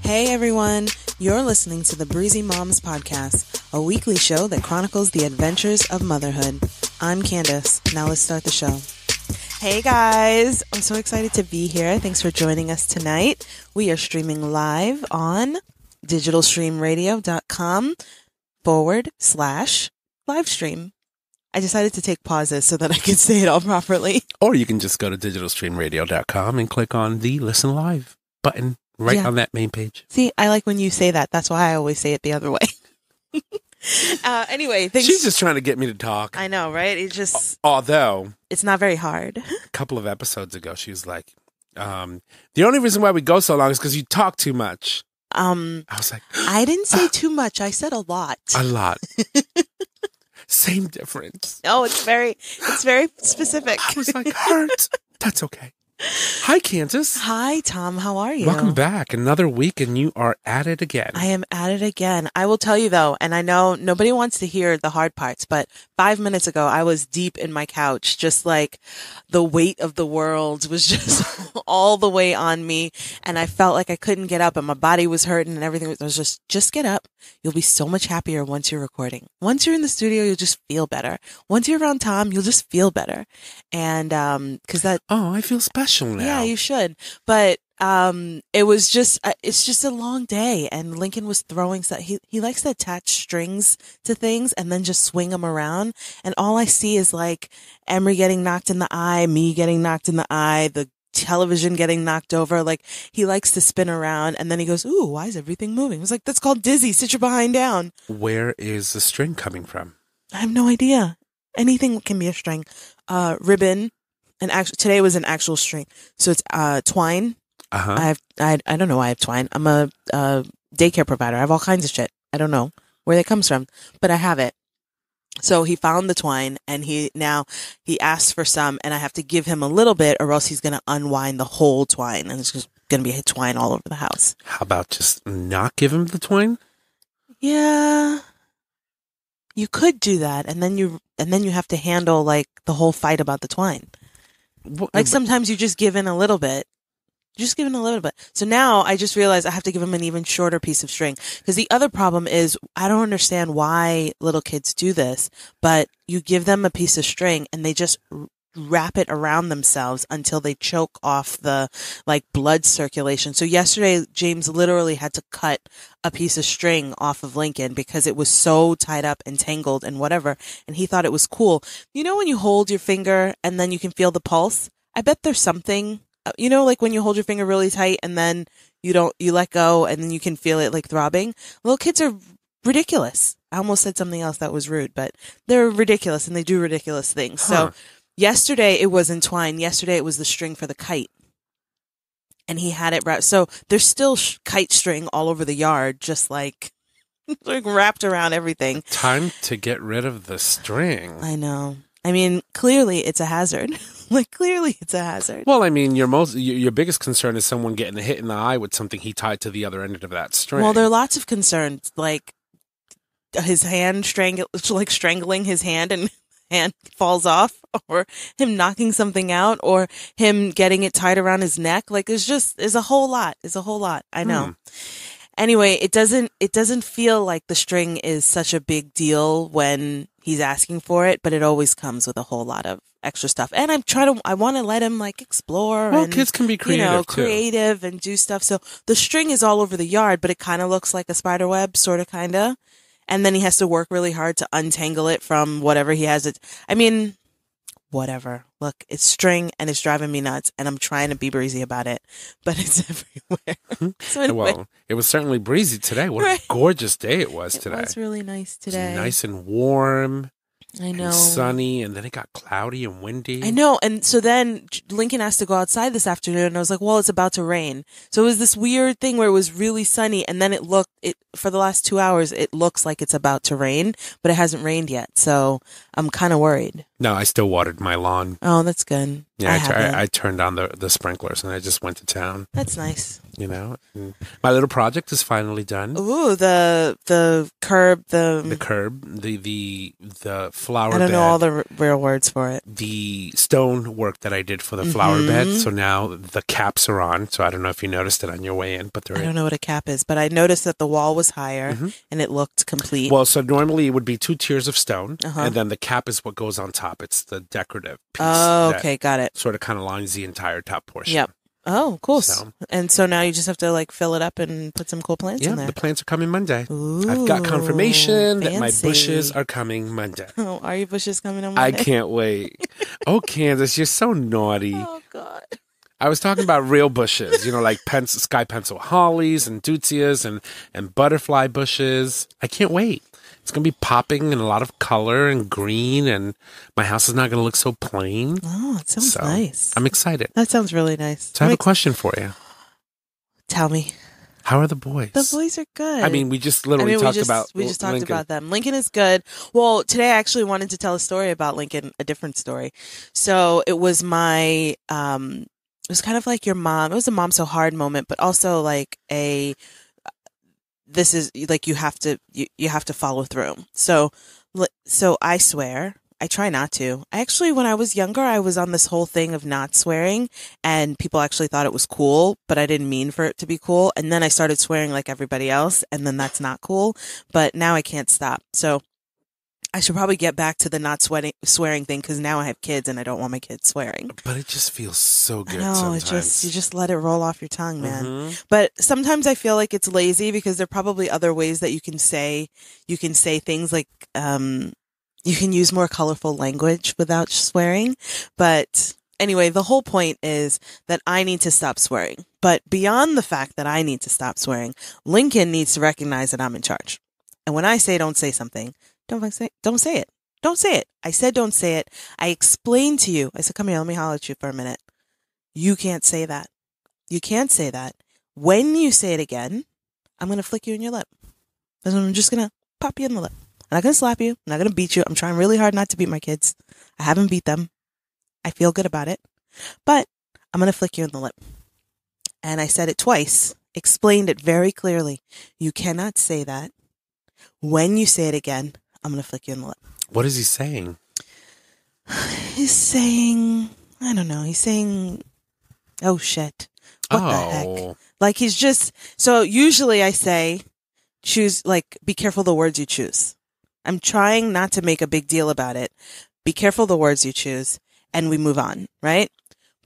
Hey everyone, you're listening to the Breezy Moms Podcast, a weekly show that chronicles the adventures of motherhood. I'm Candace. Now let's start the show. Hey guys, I'm so excited to be here. Thanks for joining us tonight. We are streaming live on digitalstreamradio.com/livestream. I decided to take pauses so that I could say it all properly. Or you can just go to digitalstreamradio.com and click on the Listen Live button on that main page. See, I like when you say that. That's why I always say it the other way. Anyway, thanks. She's just trying to get me to talk. I know, right? It just... Although... It's not very hard. A couple of episodes ago, she was like, the only reason why we go so long is because you talk too much. I was like... I didn't say too much. I said a lot. A lot. Same difference. No, it's very specific. I was like, hurt. That's okay. Hi, Candace. Hi, Tom. How are you? Welcome back. Another week, and you are at it again. I am at it again. I will tell you, though, and I know nobody wants to hear the hard parts, but 5 minutes ago, I was deep in my couch, just like the weight of the world was just all the way on me, and I felt like I couldn't get up, and my body was hurting, and everything was just get up. You'll be so much happier once you're recording. Once you're in the studio, you'll just feel better. Once you're around Tom, you'll just feel better. And because that... Oh, I feel special now. Yeah, you should. But it was just, it's just a long day. And Lincoln was throwing stuff. He likes to attach strings to things and then just swing them around. And all I see is like Emery getting knocked in the eye, me getting knocked in the eye, the television getting knocked over. Like he likes to spin around and then he goes, ooh, why is everything moving? I was like, that's called dizzy. Sit your behind down. Where is the string coming from? I have no idea. Anything can be a string. Ribbon. Today was an actual string. So it's twine. Uh-huh. I don't know why I have twine. I'm a daycare provider. I have all kinds of shit. I don't know where that comes from, but I have it. So he found the twine and he asked for some and I have to give him a little bit or else he's going to unwind the whole twine and it's just going to be twine all over the house. How about just not give him the twine? Yeah. You could do that and then you have to handle like the whole fight about the twine. Like sometimes you just give in a little bit. So now I just realized I have to give him an even shorter piece of string. Because the other problem is I don't understand why little kids do this, but you give them a piece of string and they just wrap it around themselves until they choke off the like blood circulation. So yesterday, James literally had to cut a piece of string off of Lincoln because it was so tied up and tangled and whatever. And he thought it was cool. You know, when you hold your finger and then you can feel the pulse, I bet there's something, you know, like when you hold your finger really tight and then you let go and then you can feel it like throbbing. Little kids are ridiculous. I almost said something else that was rude, but they're ridiculous and they do ridiculous things. So yesterday it wasn't twine. Yesterday it was the string for the kite. And he had it wrapped. So there's still kite string all over the yard, just like wrapped around everything. Time to get rid of the string. I know. I mean, clearly it's a hazard. Clearly it's a hazard. Well, I mean, your biggest concern is someone getting a hit in the eye with something he tied to the other end of that string. Well, there are lots of concerns, like his hand strangling his hand and hand falls off, or him knocking something out, or him getting it tied around his neck. Like there's a whole lot. I know. Anyway, it doesn't feel like the string is such a big deal when he's asking for it, but it always comes with a whole lot of extra stuff. And I want to let him like explore. Well, and kids can be creative too. Creative and do stuff. So the string is all over the yard, but it kind of looks like a spider web, sort of, kind of. And then he has to work really hard to untangle it from whatever he has. Whatever. Look, it's string and it's driving me nuts and I'm trying to be breezy about it, but it's everywhere. So anyway. Well, it was certainly breezy today. What a gorgeous day it was today. It was really nice today. It was nice and warm. I know. And sunny, and then it got cloudy and windy. I know. And so then Lincoln asked to go outside this afternoon, and I was like, well, it's about to rain. So it was this weird thing where it was really sunny, and then for the last 2 hours, it looks like it's about to rain, but it hasn't rained yet. So I'm kind of worried. No, I still watered my lawn. Oh, that's good. Yeah, I turned on the sprinklers, and I just went to town. That's nice. You know, and my little project is finally done. Ooh, the curb, The curb, the flower bed. I don't know all the real words for it. The stone work that I did for the flower bed. So now the caps are on. So I don't know if you noticed it on your way in, but I don't know what a cap is, but I noticed that the wall was higher and it looked complete. Well, so normally it would be 2 tiers of stone, and then the cap is what goes on top. It's the decorative piece. Oh, okay, got it. Sort of kind of lines the entire top portion. Yep. Oh, cool. And so now you just have to like fill it up and put some cool plants in there. Yeah, the plants are coming Monday. Ooh, I've got confirmation fancy. that my bushes are coming Monday. Oh, are your bushes coming on Monday? I can't wait. Oh, Candace, you're so naughty. Oh, God. I was talking about real bushes, you know, like sky pencil hollies and deutzias and butterfly bushes. I can't wait. It's going to be popping and a lot of color and green, and my house is not going to look so plain. Oh, it sounds nice. I'm excited. That sounds really nice. So I have a question for you. Tell me. How are the boys? The boys are good. I mean, we just talked about talked about them. Lincoln is good. Well, today I actually wanted to tell a story about Lincoln, a different story. So it was my, it was kind of like your mom. It was a MomSoHard moment, but also like this is like you have to follow through. So I swear. I try not to. Actually, when I was younger, I was on this whole thing of not swearing, and people actually thought it was cool, but I didn't mean for it to be cool. And then I started swearing like everybody else, and then that's not cool. But now I can't stop. So I should probably get back to the not swearing thing, because now I have kids and I don't want my kids swearing. But it just feels so good. No, sometimes. you just let it roll off your tongue, man. But sometimes I feel like it's lazy, because there are probably other ways that you can say things like, you can use more colorful language without swearing. But anyway, the whole point is that I need to stop swearing. But beyond the fact that I need to stop swearing, Lincoln needs to recognize that I'm in charge. And when I say don't say something, don't say it. Don't say it. I said don't say it. I explained to you. I said, come here, let me holler at you for a minute. You can't say that. You can't say that. When you say it again, I'm going to flick you in your lip. I'm just going to pop you in the lip. I'm not going to slap you. I'm not going to beat you. I'm trying really hard not to beat my kids. I haven't beat them. I feel good about it. But I'm going to flick you in the lip. And I said it twice, explained it very clearly. You cannot say that. When you say it again, I'm going to flick you in the lip. What is he saying? He's saying, I don't know. He's saying, oh, shit. What the heck? Like he's just, so usually I say, choose, like, be careful the words you choose. I'm trying not to make a big deal about it. Be careful the words you choose, and we move on, right?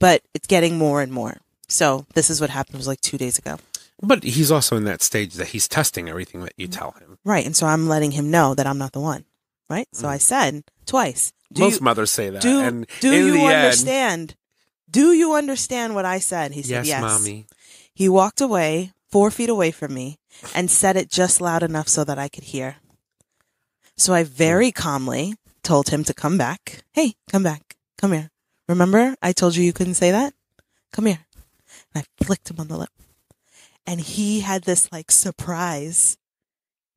But it's getting more and more. So this is what happened. It was like 2 days ago. But he's also in that stage that he's testing everything that you tell him. Right. And so I'm letting him know that I'm not the one. Right. So I said twice. Most mothers say that. Do you understand? Do you understand what I said? He said, yes. Mommy. He walked away 4 feet away from me and said it just loud enough so that I could hear. So I very calmly told him to come back. Hey, come back. Come here. Remember I told you couldn't say that? Come here. And I flicked him on the lip. And he had this like surprise.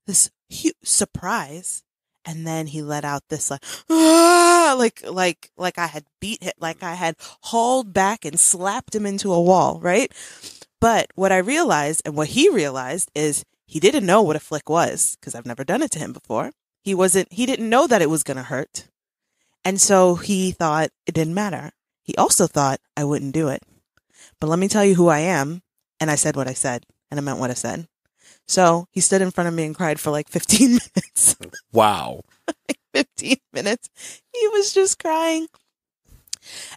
This huge surprise. And then he let out this like, ah! like I had beat him, like I had hauled back and slapped him into a wall, right? But what I realized and what he realized is he didn't know what a flick was, because I've never done it to him before. He didn't know that it was going to hurt. And so he thought it didn't matter. He also thought I wouldn't do it. But let me tell you who I am. And I said what I said, and I meant what I said. So he stood in front of me and cried for like 15 minutes. Wow. 15 minutes. He was just crying.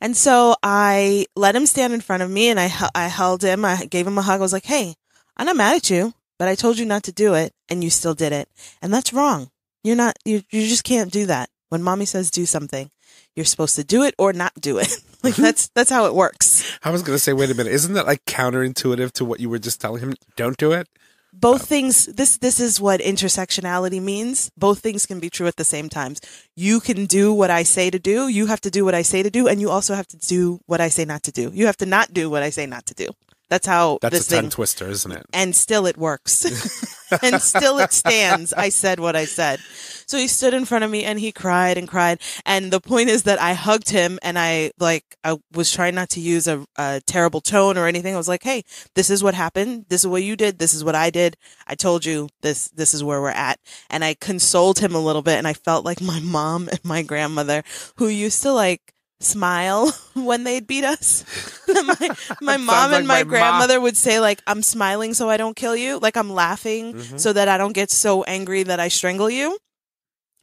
And so I let him stand in front of me, and I held him. I gave him a hug. I was like, hey, I'm not mad at you, but I told you not to do it, and you still did it. And that's wrong. You just can't do that. When mommy says do something, you're supposed to do it or not do it. Like that's how it works. I was going to say, wait a minute. Isn't that like counterintuitive to what you were just telling him? Don't do it. Both things, this is what intersectionality means. Both things can be true at the same times. You can do what I say to do. You have to do what I say to do. And you also have to do what I say not to do. You have to not do what I say not to do. That's how That's this a tongue thing. twister, isn't it? And still it works. And still it stands. I said what I said. So he stood in front of me and he cried and cried. And the point is that I hugged him and I was trying not to use a terrible tone or anything. I was like, hey, this is what happened. This is what you did. This is what I did. I told you this is where we're at. And I consoled him a little bit. And I felt like my mom and my grandmother, who used to smile when they'd beat us. my mom and my grandmother would say I'm smiling so I don't kill you. I'm laughing so that I don't get so angry that I strangle you.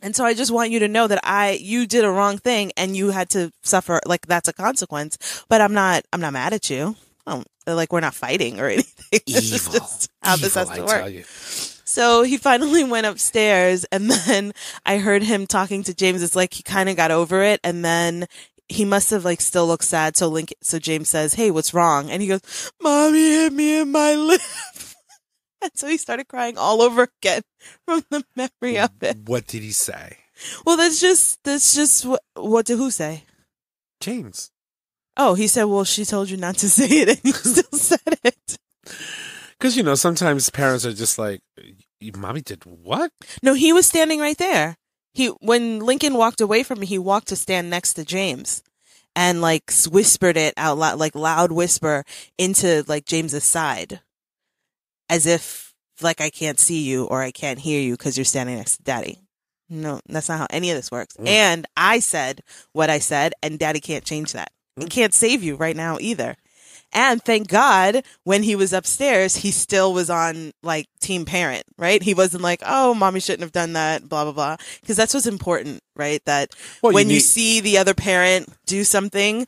And so I just want you to know that you did a wrong thing and you had to suffer. That's a consequence, but I'm not mad at you. We're not fighting or anything. This is just how this has to work. Tell you. So he finally went upstairs and then I heard him talking to James. It's he kind of got over it and then he must have still looked sad. So James says, hey, what's wrong? And he goes, Mommy hit me in my lip. And so he started crying all over again from the memory of it. What did he say? Well, that's just what did who say? James. Oh, he said, well, she told you not to say it and you still said it. Because, sometimes parents are just Mommy did what? No, he was standing right there. When Lincoln walked away from me, he walked to stand next to James and whispered it out loud, loud whisper into James's side as if I can't see you or I can't hear you because you're standing next to Daddy. No, that's not how any of this works. And I said what I said and Daddy can't change that. He can't save you right now either. And thank God when he was upstairs, he still was on team parent, right? He wasn't oh, Mommy shouldn't have done that, blah, blah, blah. Because that's what's important, right? That when you see the other parent do something,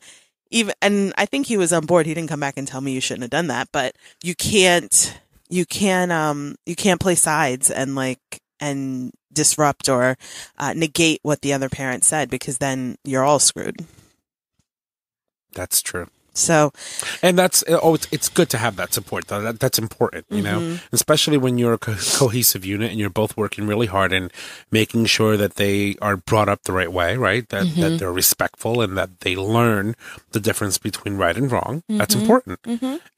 and I think he was on board. He didn't come back and tell me you shouldn't have done that, but you can't play sides and disrupt or negate what the other parent said because then you're all screwed. That's true. So, and it's good to have that support though. That's important, you know, especially when you're a cohesive unit and you're both working really hard and making sure that they are brought up the right way, right? That they're respectful and that they learn the difference between right and wrong. That's important.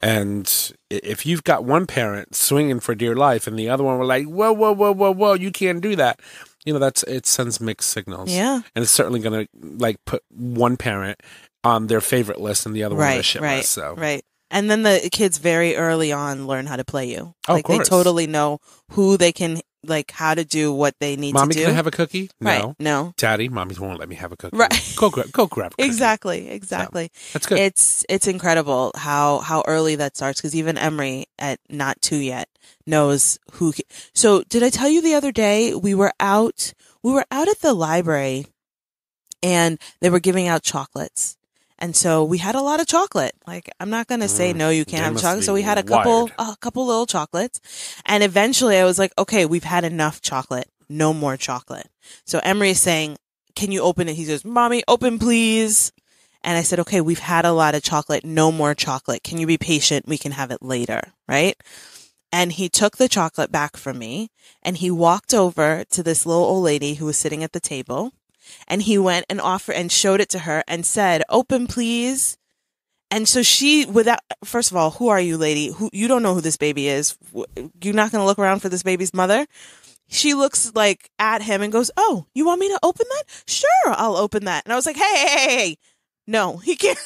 And if you've got one parent swinging for dear life and the other one were whoa, you can't do that. It sends mixed signals. Yeah. And it's certainly going to put one parent on their favorite list and the other one on their shit list. So. Right. And then the kids very early on learn how to play you. Of course. They totally know who they can, how to do what they need Mommy, to do. can I have a cookie? Right. No. No. Daddy, Mommy won't let me have a cookie. Right. Go grab a cookie. Exactly. So, that's good. It's incredible how early that starts because even Emery at not 2 yet knows who. So did I tell you the other day we were out at the library and they were giving out chocolates. And so we had a lot of chocolate. I'm not going to say, no, you can't have chocolate. So we had a couple little chocolates. And eventually I was like, okay, we've had enough chocolate. No more chocolate. So Emery is saying, can you open it? He says, Mommy, open please. And I said, okay, we've had a lot of chocolate. No more chocolate. Can you be patient? We can have it later. Right. And he took the chocolate back from me and he walked over to this little old lady who was sitting at the table. And he went and offered and showed it to her and said, open, please. And so she, first of all, who are you, lady? You don't know who this baby is. You're not going to look around for this baby's mother. She looks at him and goes, oh, you want me to open that? Sure, I'll open that. And I was like, hey. No, he can't.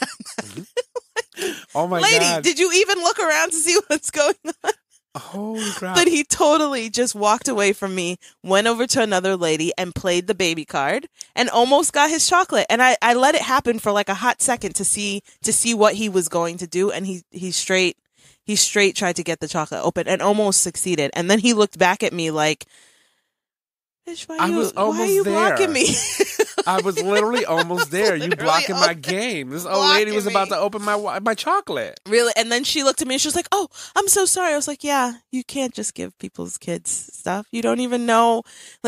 Oh my lady, God. did you even look around to see what's going on? Holy crap. But he totally just walked away from me, went over to another lady and played the baby card and almost got his chocolate. And I let it happen for a hot second to see what he was going to do. And he straight tried to get the chocolate open and almost succeeded. And then he looked back at me like, bitch, why are you blocking me? I was literally almost there. You blocking my game. This old lady was about to open my chocolate. Really? And then she looked at me and she was like, oh, I'm so sorry. I was like, yeah, you can't just give people's kids stuff. You don't even know.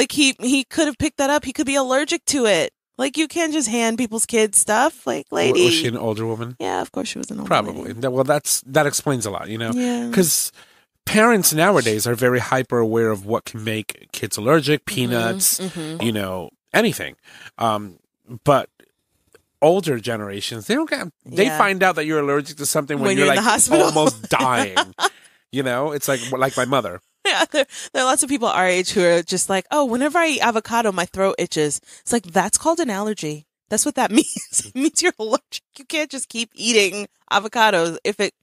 He could have picked that up. He could be allergic to it. You can't just hand people's kids stuff. Lady. Was she an older woman? Yeah, of course she was an older Probably. lady. Well, that explains a lot, Yeah. Because parents nowadays are very hyper aware of what can make kids allergic, peanuts, anything. But older generations, they find out that you're allergic to something when you're in like the hospital. almost dying. It's like my mother. Yeah, there are lots of people our age who are just like, oh, whenever I eat avocado, my throat itches. It's like, that's called an allergy. That's what that means. It means you're allergic. You can't just keep eating avocados if it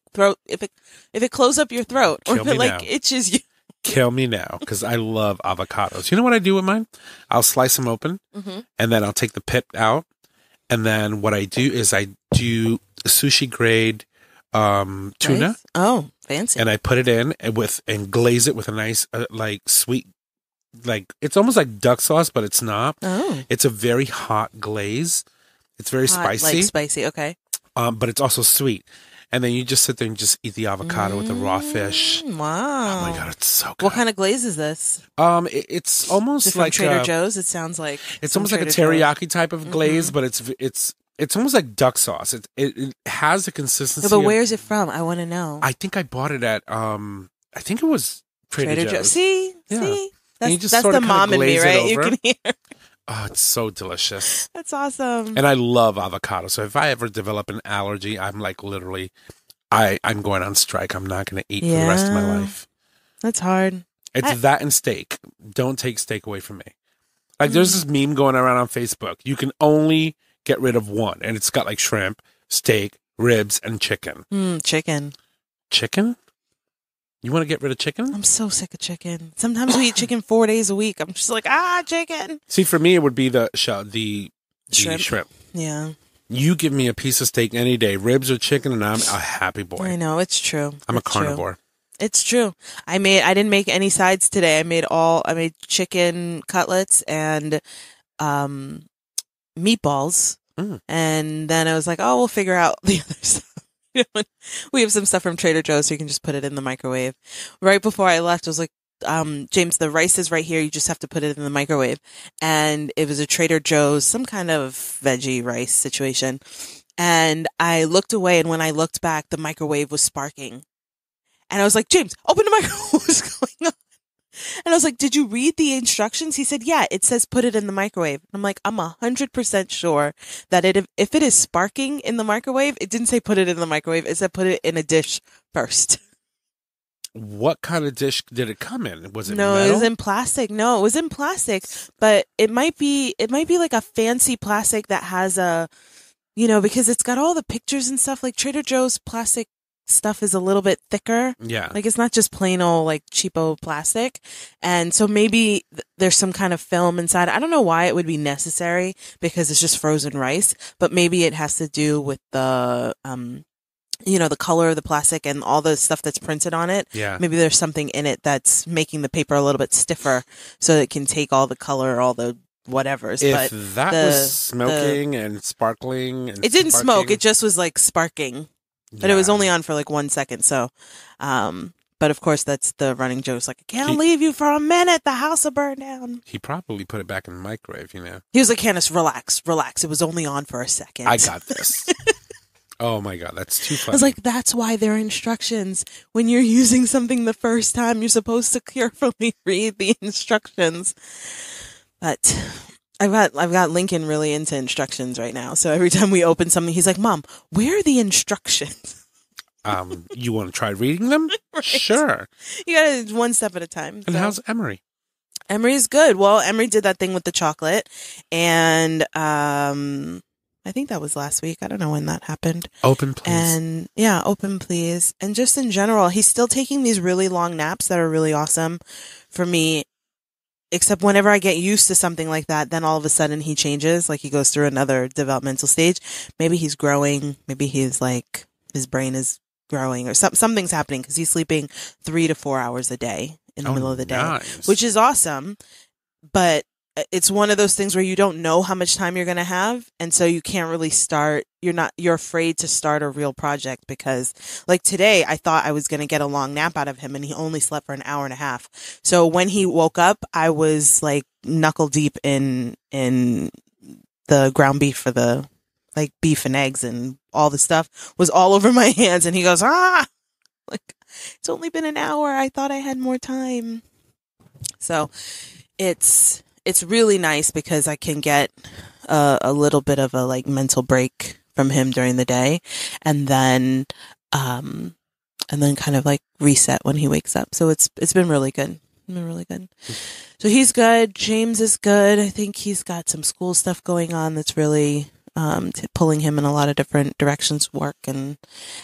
closes up your throat or if it itches you. Kill me now, because I love avocados. You know what I do with mine? I'll slice them open, and then I'll take the pit out, and then what I do is I do sushi grade tuna. Nice. Oh, fancy! And I put it in and glaze it with a nice sweet, it's almost like duck sauce, but it's not. Oh, it's a very hot glaze. It's very spicy, spicy. Okay, but it's also sweet. And then you just sit there and just eat the avocado with the raw fish. Wow! Oh my god, it's so good. What kind of glaze is this? It's almost like Trader Joe's. It sounds like it's almost like a teriyaki type of glaze, but it's almost like duck sauce. It has a consistency. But where is it from? I want to know. I think I bought it at I think it was Trader Joe's. See, that's the mom in me, right? You can hear. Oh, it's so delicious. That's awesome. And I love avocado. So if I ever develop an allergy, I'm like literally, I'm going on strike. I'm not going to eat for the rest of my life. That's hard. It's that and steak. Don't take steak away from me. Like there's this meme going around on Facebook. You can only get rid of one. And it's got like shrimp, steak, ribs, and chicken. Chicken. Chicken? You want to get rid of chicken? I'm so sick of chicken. Sometimes we eat chicken 4 days a week. I'm just like, chicken. See, for me, it would be the shrimp. Yeah. You give me a piece of steak any day, ribs or chicken, and I'm a happy boy. I know, it's true. I'm a carnivore. It's true. I didn't make any sides today. I made chicken cutlets and meatballs. And then I was like, we'll figure out the other stuff. We have some stuff from Trader Joe's, so you can just put it in the microwave. Right before I left, I was like, James, the rice is right here. You just have to put it in the microwave. And it was a Trader Joe's, some kind of veggie rice situation. And I looked away, and when I looked back, the microwave was sparking. And I was like, James, open the microwave. What's going on? And I was like, did you read the instructions? He said, yeah, it says put it in the microwave. I'm like, I'm 100% sure that if it is sparking in the microwave, it didn't say put it in the microwave. It said put it in a dish first. What kind of dish did it come in? Was it No, metal? it was in plastic. No, it was in plastic, but it might be like a fancy plastic that has because it's got all the pictures and stuff. Like Trader Joe's plastic stuff is a little bit thicker. Yeah. Like it's not just plain old like cheapo plastic. And so maybe there's some kind of film inside. I don't know why it would be necessary because it's just frozen rice, but maybe it has to do with the the color of the plastic and all the stuff that's printed on it. Yeah. Maybe there's something in it that's making the paper a little bit stiffer so it can take all the color, all the whatevers. If that was smoking and sparkling and it didn't smoke, it just was like sparking. But it was only on for like 1 second. So, but of course that's the running joke. It's like, I can't leave you for a minute. The house will burn down. He probably put it back in the microwave, He was like, Candace, relax. It was only on for a second. I got this. Oh my God, that's too funny. I was like, that's why there are instructions. When you're using something the first time, you're supposed to carefully read the instructions. But I've got Lincoln really into instructions right now. So every time we open something, he's like, Mom, where are the instructions? You want to try reading them? Right. Sure. You got to one step at a time. And how's Emery? Emery's good. Well, Emery did that thing with the chocolate. And I think that was last week. I don't know when that happened. Open, please. And yeah, open, please. And just in general, he's still taking these really long naps that are really awesome for me. Except whenever I get used to something like that, then all of a sudden he changes. Like he goes through another developmental stage. Maybe he's growing. Maybe he's like, his brain is growing or something's happening because he's sleeping 3 to 4 hours a day in the middle of the day, which is awesome. But it's one of those things where you don't know how much time you're going to have. And so you can't really start. You're afraid to start a real project because like today, I thought I was going to get a long nap out of him and he only slept for an hour and a half. So when he woke up, I was like knuckle deep in the ground beef for the like beef and eggs and all the stuff was all over my hands. And he goes, like it's only been an hour. I thought I had more time. So it's really nice because I can get a little bit of a like mental break from him during the day, and then kind of like reset when he wakes up. So it's been really good. It's been really good. So he's good. James is good. I think he's got some school stuff going on that's really pulling him in a lot of different directions, work, and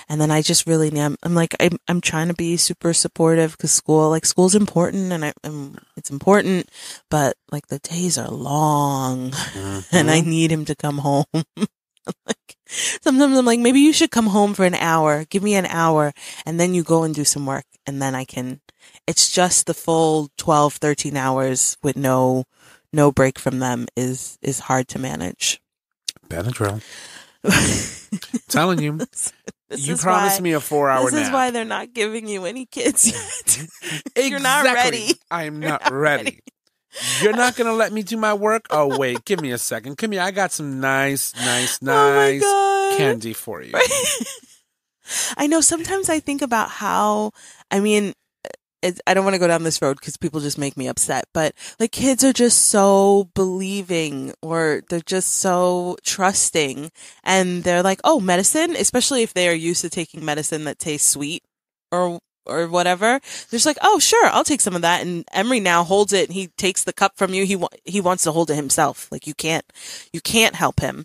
then I just really am. I'm trying to be super supportive because school's important, and it's important, but like the days are long, and I need him to come home. Like sometimes I'm like, maybe you should come home for an hour. Give me an hour, and then you go and do some work, and then I can. It's just the full 12, 13 hours with no break from them is hard to manage. Benadryl. Telling you. You promised me a 4-hour nap. This is why they're not giving you any kids yet. Exactly. You're not ready. I am not ready. You're not going to let me do my work? Oh, wait. Give me a second. Come here. I got some nice candy for you. I know. Sometimes I think about how, I mean, I don't want to go down this road because people just make me upset, but like kids are just so believing, or they're just so trusting, and they're like, oh, medicine, especially if they are used to taking medicine that tastes sweet or whatever. They're just like, oh, sure, I'll take some of that. And Emery now holds it and he takes the cup from you. He wants to hold it himself. Like you can't help him.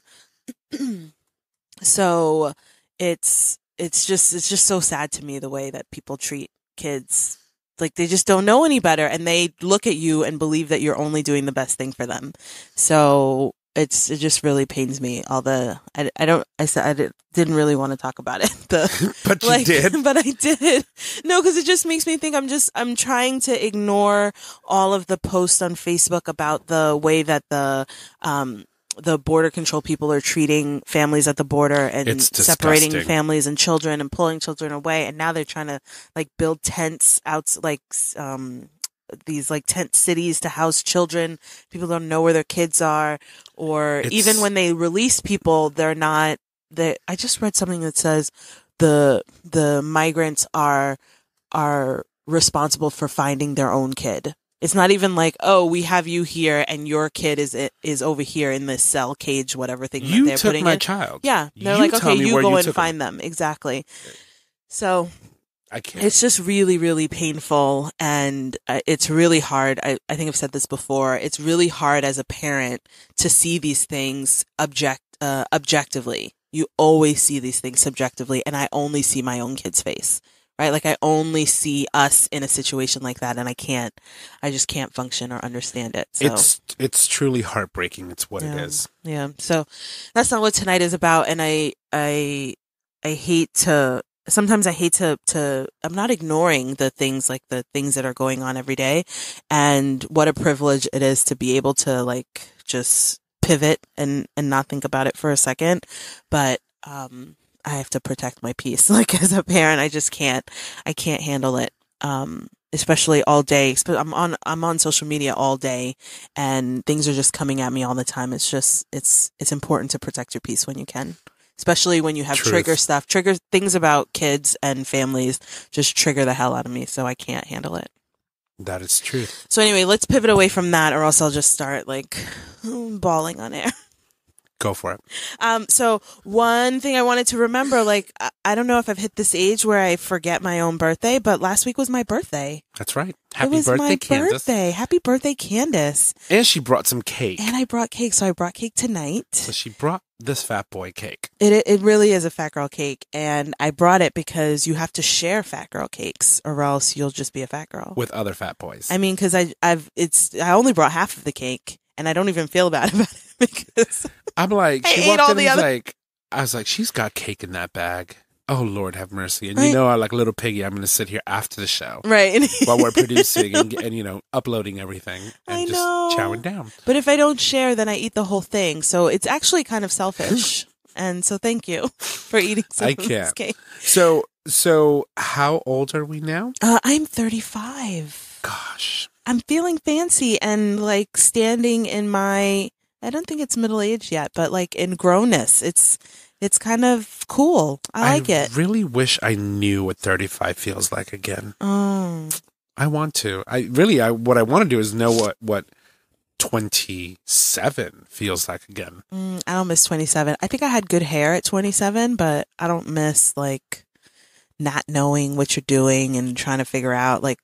So it's just so sad to me the way that people treat kids. Like they just don't know any better, and they look at you and believe that you're only doing the best thing for them. So it just really pains me. I didn't really want to talk about it. But you did. But I did. No, because it just makes me think I'm trying to ignore all of the posts on Facebook about the way that the border control people are treating families at the border and separating families and children and pulling children away. And now they're trying to like build tents out, like, these like tent cities to house children. People don't know where their kids are, or even when they release people, I just read something that says the migrants are responsible for finding their own kid. It's not even like, oh, we have you here and your kid is over here in this cell cage, whatever thing that they're putting in. You took my child. Yeah. They're like, okay, you go and find them. Exactly. So I can't. It's just really, really painful. And it's really hard. I think I've said this before. It's really hard as a parent to see these things objectively. You always see these things subjectively. And I only see my own kid's face. Right? Like I only see us in a situation like that, and I just can't function or understand it. So it's truly heartbreaking. It's what it is. Yeah. So that's not what tonight is about. And I hate to, sometimes I hate to, I'm not ignoring the things that are going on every day, and what a privilege it is to be able to like just pivot and not think about it for a second. But, I have to protect my peace. Like as a parent, I can't handle it. Especially all day. I'm on social media all day, and things are just coming at me all the time. It's just, it's important to protect your peace when you can, especially when you have trigger things about kids and families just trigger the hell out of me. So I can't handle it. That is true. So anyway, let's pivot away from that, or else I'll just start like bawling on air. Go for it. So one thing I wanted to remember, like, I don't know if I've hit this age where I forget my own birthday, but last week was my birthday. That's right. Happy birthday, Candace. Happy birthday, Candace. And she brought some cake. And I brought cake. So I brought cake tonight. So she brought this fat boy cake. It really is a fat girl cake. And I brought it because you have to share fat girl cakes, or else you'll just be a fat girl. With other fat boys. I mean, because I only brought half of the cake, and I don't even feel bad about it because I'm like, she walked in and I was like, she's got cake in that bag. Oh, Lord, have mercy. And I like little piggy, I'm going to sit here after the show. Right. While we're producing and uploading everything and just chowing down. But if I don't share, then I eat the whole thing. So it's actually kind of selfish. And so thank you for eating some of this cake. So how old are we now? I'm 35. Gosh. I'm feeling fancy and like standing in my, I don't think it's middle age yet, but like in grownness. It's kind of cool. I like it. I really wish I knew what 35 feels like again. Oh. I want to. What I want to do is know what 27 feels like again. I don't miss 27. I think I had good hair at 27, but I don't miss like not knowing what you're doing and trying to figure out like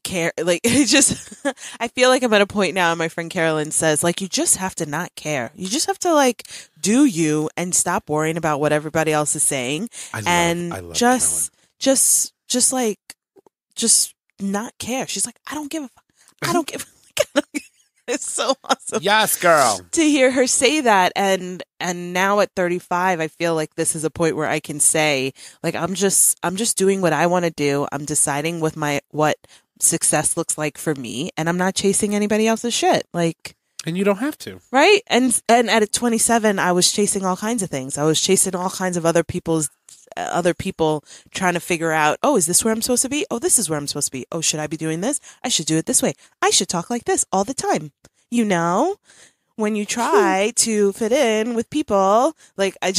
care. Like it just, I feel like I'm at a point now, and my friend Carolyn says like, you just have to not care. You just have to like do you and stop worrying about what everybody else is saying. I love just like, just not care. She's like, I don't give a fuck. I don't give a fuck. It's so awesome. Yes, girl. To hear her say that, and now at 35, I feel like this is a point where I can say, like, I'm just doing what I want to do. I'm deciding with what success looks like for me, and I'm not chasing anybody else's shit. Like, and you don't have to, right? And at 27, I was chasing all kinds of things. I was chasing all kinds of other people trying to figure out, oh, is this where I'm supposed to be? Oh, this is where I'm supposed to be. Oh, should I be doing this? I should do it this way. I should talk like this all the time. You know, when you try to fit in with people, like I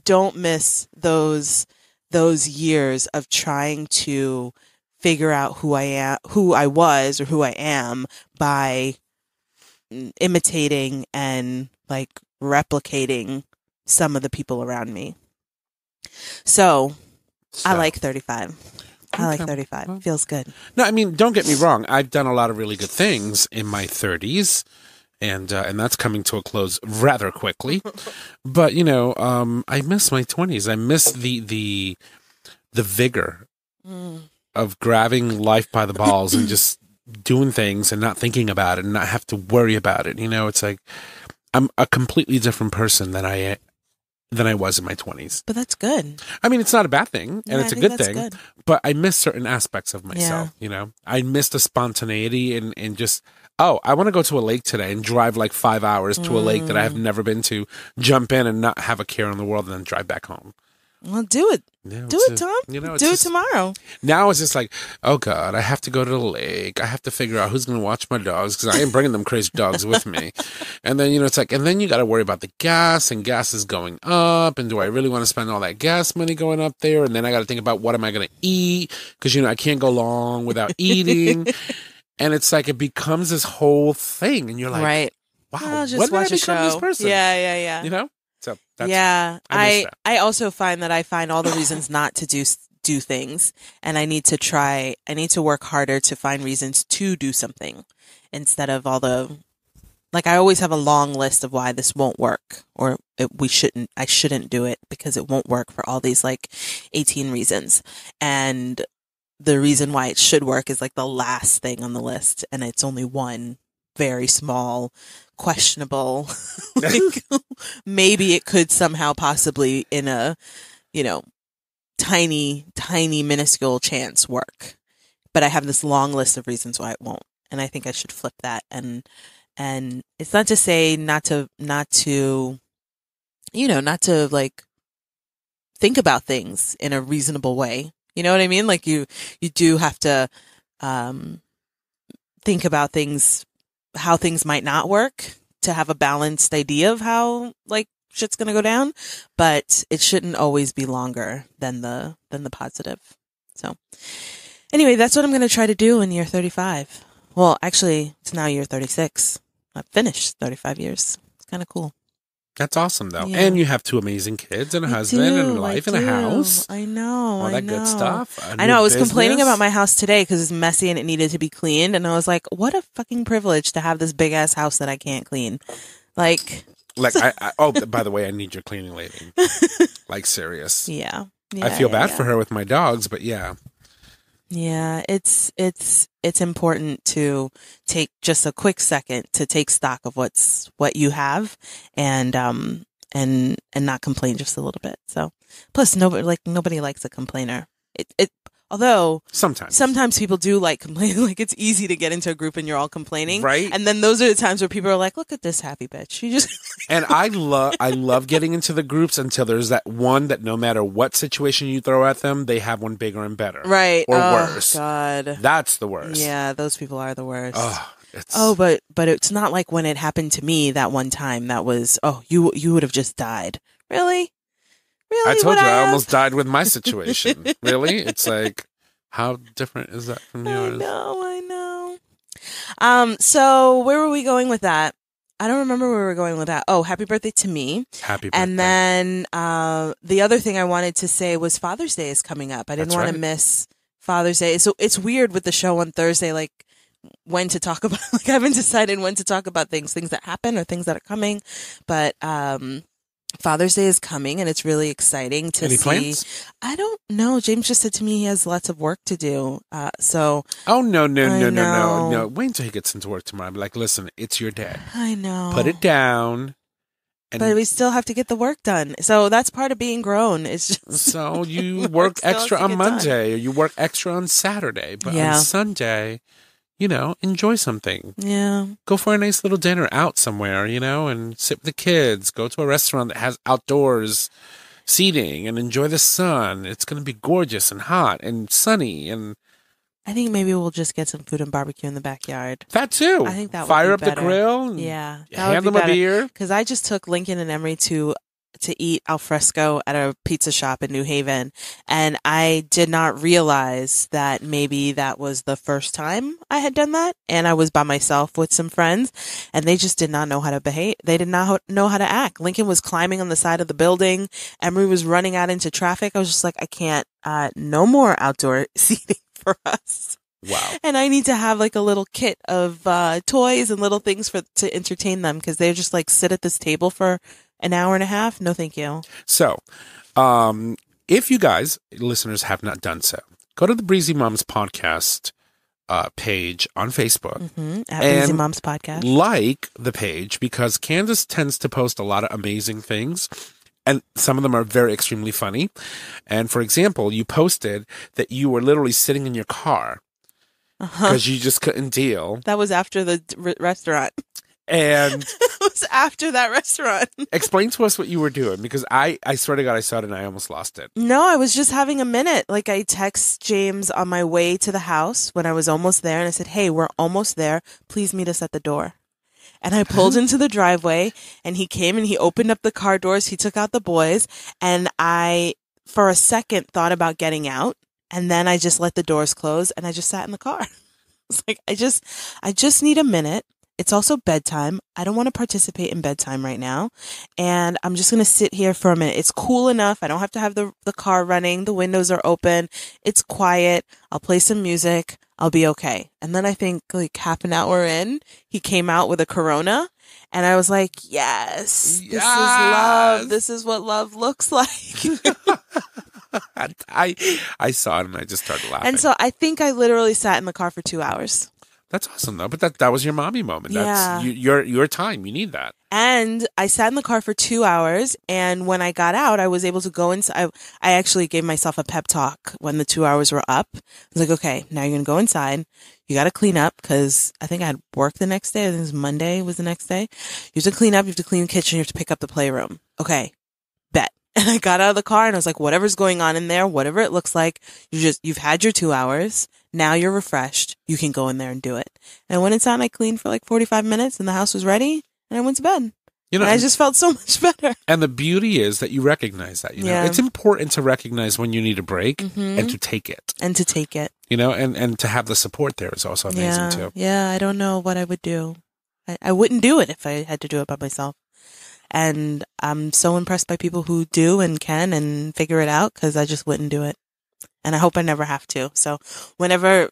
don't miss those years of trying to figure out who I was or who I am by imitating and like replicating some of the people around me. So I like 35. I like 35. Well, feels good. No, I mean, don't get me wrong. I've done a lot of really good things in my 30s, and that's coming to a close rather quickly. But you know, I miss my 20s. I miss the vigor of grabbing life by the balls and just doing things and not thinking about it and not have to worry about it. You know, it's like I'm a completely different person than I was in my 20s. But that's good. I mean, it's not a bad thing, and it's a good thing, but I miss certain aspects of myself, you know? I miss the spontaneity and just, oh, I want to go to a lake today and drive like 5 hours to a lake that I have never been to, jump in and not have a care in the world, and then drive back home. Well, do it. Do it, Tom. You know, do it tomorrow. Now it's just like, oh, God, I have to go to the lake. I have to figure out who's going to watch my dogs because I ain't bringing them crazy dogs with me. And then, you know, it's like, and then you got to worry about the gas, and gas is going up. And do I really want to spend all that gas money going up there? And then I got to think about what am I going to eat because, you know, I can't go long without eating. And it's like it becomes this whole thing. And you're like, right. Wow, just watch a show. This person? Yeah. You know? So that's, I also find that I find all the reasons not to do things, and I need to work harder to find reasons to do something instead of all the, like, I always have a long list of why this won't work, or I shouldn't do it because it won't work for all these like 18 reasons. And the reason why it should work is like the last thing on the list, and it's only one very small, questionable, like maybe it could somehow possibly in a, you know, tiny minuscule chance work, but I have this long list of reasons why it won't, and I think I should flip that. And it's not to say not to like think about things in a reasonable way, you know what I mean? Like you do have to think about things, how things might not work, to have a balanced idea of how like shit's gonna go down, but it shouldn't always be longer than the positive. So anyway, that's what I'm gonna try to do in year 35. Well, actually, it's now year 36. I've finished 35 years. It's kind of cool. That's awesome, though. Yeah. And you have 2 amazing kids and a husband and a wife and a house. I know. All that good stuff. I know. I was complaining about my house today because it's messy and it needed to be cleaned. And I was like, what a fucking privilege to have this big ass house that I can't clean. Like, by the way, I need your cleaning lady. Like, serious. Yeah. I feel bad for her with my dogs, but yeah. Yeah, it's important to take just a quick second to take stock of what you have and not complain just a little bit. So plus nobody likes a complainer. Although sometimes people do like complaining. Like it's easy to get into a group and you're all complaining, right? And then those are the times where people are like, "Look at this happy bitch." You just and I love getting into the groups until there's that one that no matter what situation you throw at them, they have one bigger and better, right? Or worse. God, that's the worst. Yeah, those people are the worst. But it's not like when it happened to me that one time. That was you would have just died. Really? I told you I almost died with my situation. Really? It's like, how different is that from yours? I know. So where were we going with that? I don't remember where we were going with that. Oh, happy birthday to me. Happy birthday. And then the other thing I wanted to say was Father's Day is coming up. I didn't want to miss Father's Day. So it's weird with the show on Thursday, like when to talk about, like I haven't decided when to talk about things that happen or things that are coming. But Father's Day is coming and it's really exciting to Any see. plans? I don't know. James just said to me he has lots of work to do. So Oh, no. Wait until he gets into work tomorrow. I'm like, listen, it's your day. I know. Put it down. But we still have to get the work done. So that's part of being grown. It's just so you work extra on Monday or you work extra on Saturday. But on Sunday, enjoy something. Yeah. Go for a nice little dinner out somewhere, and sit with the kids. Go to a restaurant that has outdoors seating and enjoy the sun. It's going to be gorgeous and hot and sunny. And I think maybe we'll just get some food and barbecue in the backyard. That too. I think that would Fire be up better. the grill. Yeah. Hand them a beer. Because I just took Lincoln and Emery to eat al fresco at a pizza shop in New Haven. And I did not realize that maybe that was the first time I had done that. And I was by myself with some friends and they just did not know how to behave. They did not know how to act. Lincoln was climbing on the side of the building. Emery was running out into traffic. I was just like, I can't, no more outdoor seating for us. Wow. And I need to have like a little kit of toys and little things to entertain them because they just like sit at this table for an hour and a half. No, thank you. So, if you guys, listeners, have not done so, go to the Breezy Moms podcast page on Facebook. At Breezy Moms Podcast. Like the page because Candace tends to post a lot of amazing things. And some of them are very extremely funny. And for example, you posted that you were literally sitting in your car because you just couldn't deal. That was after the restaurant. And it was after that restaurant. Explain to us what you were doing because I swear to God, I saw it and I almost lost it. No, I was just having a minute. Like I text James on my way to the house when I was almost there and I said, hey, we're almost there. Please meet us at the door. And I pulled into the driveway and he came and he opened up the car doors. He took out the boys and I, for a second, thought about getting out. And then I just let the doors close and I just sat in the car. It's like, I just need a minute. It's also bedtime. I don't want to participate in bedtime right now. And I'm just going to sit here for a minute. It's cool enough. I don't have to have the car running. The windows are open. It's quiet. I'll play some music. I'll be okay. And then I think like half an hour in, he came out with a Corona. And I was like, yes, this is love. This is what love looks like. I saw it and I just started laughing. And so I think I literally sat in the car for 2 hours. That's awesome though. But that was your mommy moment. That's your time. You need that. And I sat in the car for 2 hours. And when I got out, I was able to go inside. I actually gave myself a pep talk when the 2 hours were up. I was like, okay, now you're going to go inside. You got to clean up because I think I had work the next day. I think it was Monday was the next day. You have to clean up. You have to clean the kitchen. You have to pick up the playroom. Okay, bet. And I got out of the car and I was like, whatever's going on in there, whatever it looks like, you've had your 2 hours. Now you're refreshed. You can go in there and do it. And I went inside and I cleaned for like 45 minutes and the house was ready and I went to bed. And I just felt so much better. And the beauty is that you recognize that, it's important to recognize when you need a break and to take it. And to take it. And to have the support there is also amazing too. Yeah. I don't know what I would do. I wouldn't do it if I had to do it by myself. And I'm so impressed by people who do and can and figure it out because I just wouldn't do it. And I hope I never have to. So whenever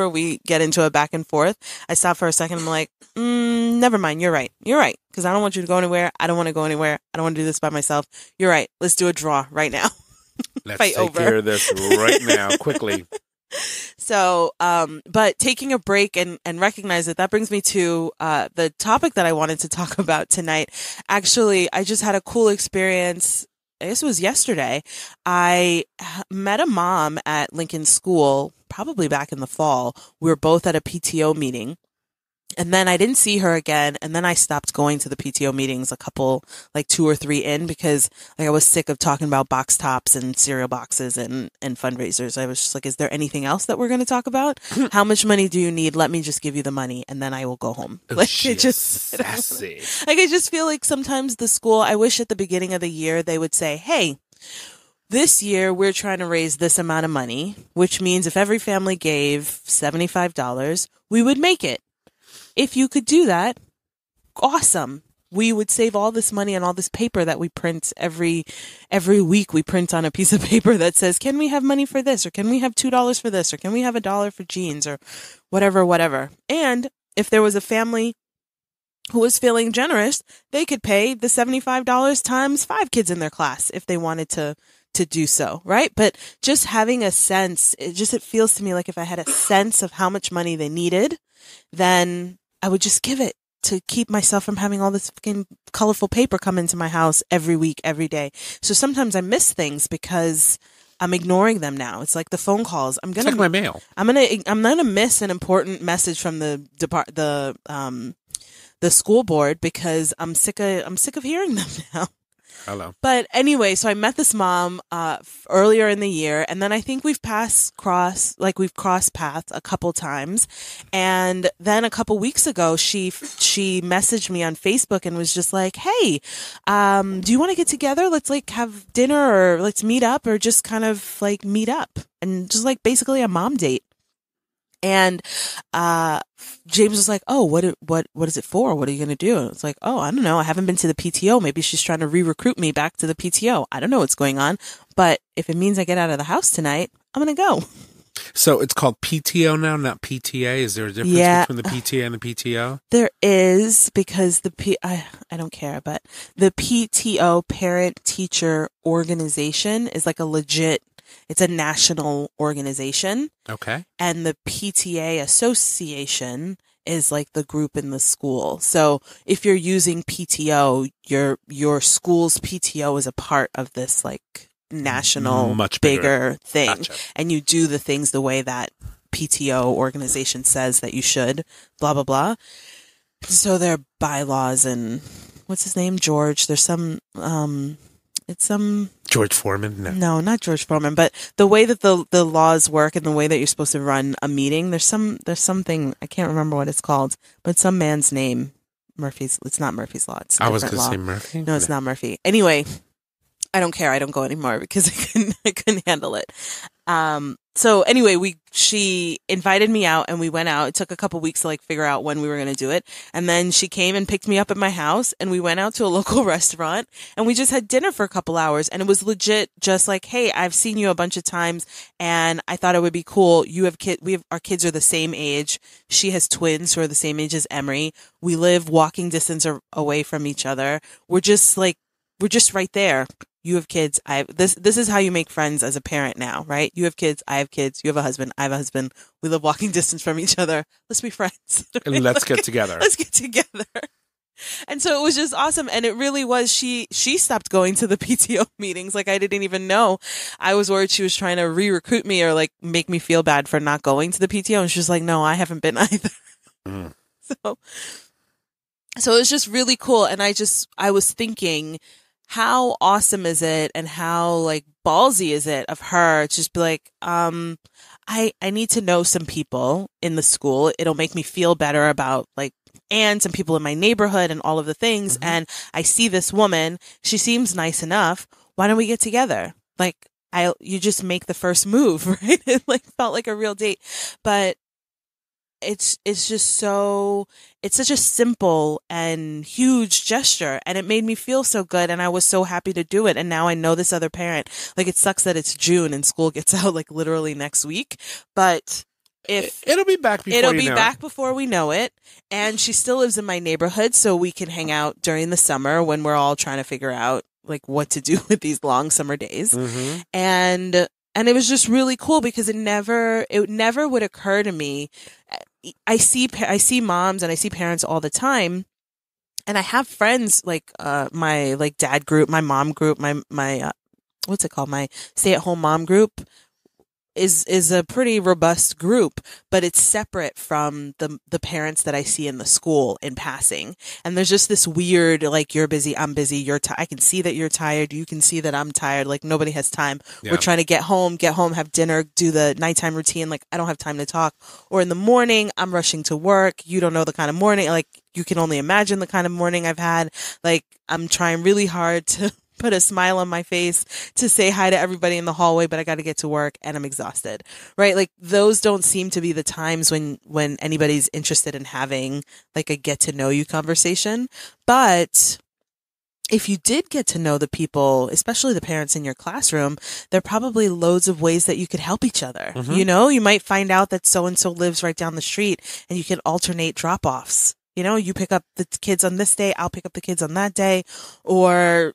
we get into a back and forth, I stop for a second. I'm like, never mind. You're right. Because I don't want you to go anywhere. I don't want to go anywhere. I don't want to do this by myself. You're right. Let's do a draw right now. Let's take care of this right now, quickly. So, but taking a break and recognize that brings me to the topic that I wanted to talk about tonight. Actually, I just had a cool experience. I guess it was yesterday. I met a mom at Lincoln School, probably back in the fall. We were both at a PTO meeting. And then I didn't see her again. And then I stopped going to the PTO meetings a couple, like 2 or 3 in because like I was sick of talking about box tops and cereal boxes and fundraisers. I was just like, is there anything else that we're going to talk about? How much money do you need? Let me just give you the money and then I will go home. Oh, like sassy. I just feel like sometimes the school, I wish at the beginning of the year they would say, hey, this year we're trying to raise this amount of money, which means if every family gave $75, we would make it. If you could do that, awesome. We would save all this money on all this paper that we print every week. We print on a piece of paper that says, can we have money for this? Or can we have $2 for this? Or can we have $1 for jeans? Or whatever. And if there was a family who was feeling generous, they could pay the $75 times 5 kids in their class if they wanted to do so, right? But just having a sense, it feels to me like if I had a sense of how much money they needed, then I would just give it to keep myself from having all this fucking colorful paper come into my house every week, every day. So sometimes I miss things because I'm ignoring them now. It's like the phone calls. Check my mail. I'm gonna miss an important message from the school board because I'm sick of hearing them now. Hello. But anyway, so I met this mom earlier in the year, and then I think we've crossed paths a couple times. And then a couple weeks ago, she messaged me on Facebook and was just like, "Hey, do you want to get together? Let's like have dinner, or let's meet up, or just kind of like meet up and just like basically a mom date." And James was like, "Oh, what is it for? What are you going to do?" And it's like, "Oh, I don't know. I haven't been to the PTO. Maybe she's trying to re-recruit me back to the PTO. I don't know what's going on. But if it means I get out of the house tonight, I'm going to go." So it's called PTO now, not PTA. Is there a difference between the PTA and the PTO? There is, because I don't care, but the PTO, Parent Teacher Organization, is like a legit. It's a national organization. Okay. And the PTA Association is like the group in the school. So if you're using PTO, your school's PTO is a part of this like national, much bigger thing. Gotcha. And you do the things the way that PTO organization says that you should, blah, blah, blah. So there are bylaws and what's his name? George. There's some, it's some George Foreman. No, not George Foreman, but the way that the laws work and the way that you're supposed to run a meeting, there's something, I can't remember what it's called, but some man's name, it's not Murphy's Law. It's I was going to say Murphy. No, it's not Murphy. Anyway, I don't care. I don't go anymore because I couldn't handle it. So anyway, she invited me out and we went out. It took a couple weeks to like figure out when we were going to do it. And then she came and picked me up at my house and we went out to a local restaurant and we just had dinner for a couple hours. And it was legit just like, "Hey, I've seen you a bunch of times and I thought it would be cool. You have our kids are the same age. She has twins who are the same age as Emery. We live walking distance away from each other. We're just right there. You have kids. This is how you make friends as a parent now, right? You have kids. I have kids. You have a husband. I have a husband. We live walking distance from each other. Let's be friends. And let's get together. Let's get together." And so it was just awesome. And it really was. She stopped going to the PTO meetings. Like I didn't even know. I was worried she was trying to re-recruit me or like make me feel bad for not going to the PTO. And she was like, "No, I haven't been either." Mm. So it was just really cool. And I was thinking, how awesome is it and how like ballsy is it of her to just be like, I need to know some people in the school. It'll make me feel better about like and some people in my neighborhood and all of the things. Mm-hmm. And I see this woman, she seems nice enough. Why don't we get together? Like you just make the first move, right? It like felt like a real date, but it's such a simple and huge gesture, and it made me feel so good, and I was so happy to do it. And now I know this other parent. Like it sucks that it's June and school gets out like literally next week, but it'll be back before we know it. And she still lives in my neighborhood, so we can hang out during the summer when we're all trying to figure out like what to do with these long summer days. Mm-hmm. And it was just really cool because it never would occur to me. I see moms and I see parents all the time, and I have friends like my like dad group, my mom group, my what's it called, my stay-at-home mom group is a pretty robust group, but it's separate from the parents that I see in the school in passing. And there's just this weird, like, you're busy, I'm busy, I can see that you're tired, you can see that I'm tired, like nobody has time. Yeah. We're trying to get home, have dinner, do the nighttime routine, like I don't have time to talk. Or in the morning, I'm rushing to work, you don't know the kind of morning, like you can only imagine the kind of morning I've had. Like I'm trying really hard to put a smile on my face to say hi to everybody in the hallway, but I got to get to work and I'm exhausted, right? Like those don't seem to be the times when anybody's interested in having like a get to know you conversation. But if you did get to know the people, especially the parents in your classroom, there are probably loads of ways that you could help each other. Mm-hmm. You know, you might find out that so-and-so lives right down the street and you can alternate drop-offs. You know, you pick up the kids on this day, I'll pick up the kids on that day, or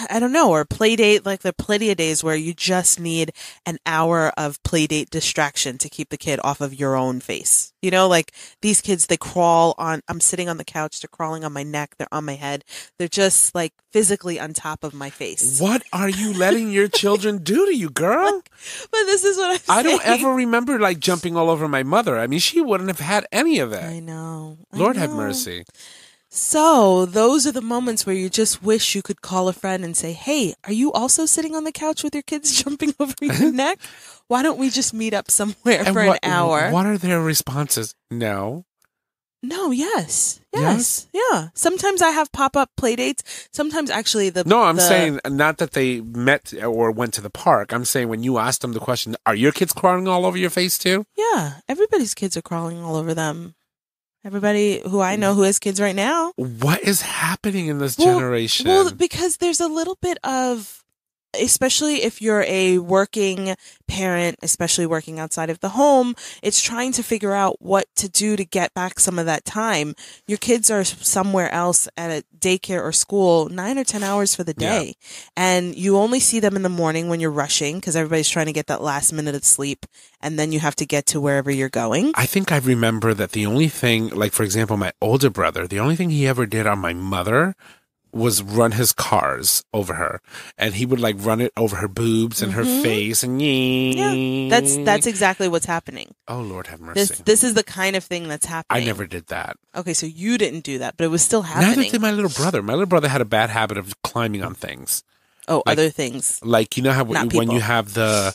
I don't know, or play date. Like there are plenty of days where you just need an hour of play date distraction to keep the kid off of your own face. You know, like these kids, they crawl on, I'm sitting on the couch, they're crawling on my neck, they're on my head. They're just like physically on top of my face. What are you letting your children do to you, girl? But this is what I'm saying. I don't ever remember like jumping all over my mother. I mean, she wouldn't have had any of that. I know. Lord have mercy. So those are the moments where you just wish you could call a friend and say, hey, are you also sitting on the couch with your kids jumping over your neck? Why don't we just meet up somewhere for an hour? What are their responses? No. No, yes. Yeah. Sometimes I have pop-up play dates. Sometimes actually I'm saying not that they met or went to the park. I'm saying when you asked them the question, are your kids crawling all over your face too? Yeah. Everybody's kids are crawling all over them. Everybody who I know who has kids right now. What is happening in this generation? Well, because there's a little bit of, especially if you're a working parent, especially working outside of the home, it's trying to figure out what to do to get back some of that time. Your kids are somewhere else at a daycare or school 9 or 10 hours for the day. Yeah. And you only see them in the morning when you're rushing because everybody's trying to get that last minute of sleep. And then you have to get to wherever you're going. I think I remember that the only thing, like for example, my older brother, the only thing he ever did on my mother was run his cars over her, and he would like run it over her boobs and her face, and yeah, that's exactly what's happening. Oh Lord have mercy! This is the kind of thing that's happening. I never did that. Okay, so you didn't do that, but it was still happening. Neither did my little brother. My little brother had a bad habit of climbing on things. Oh, like, other things. Like you know how when you have the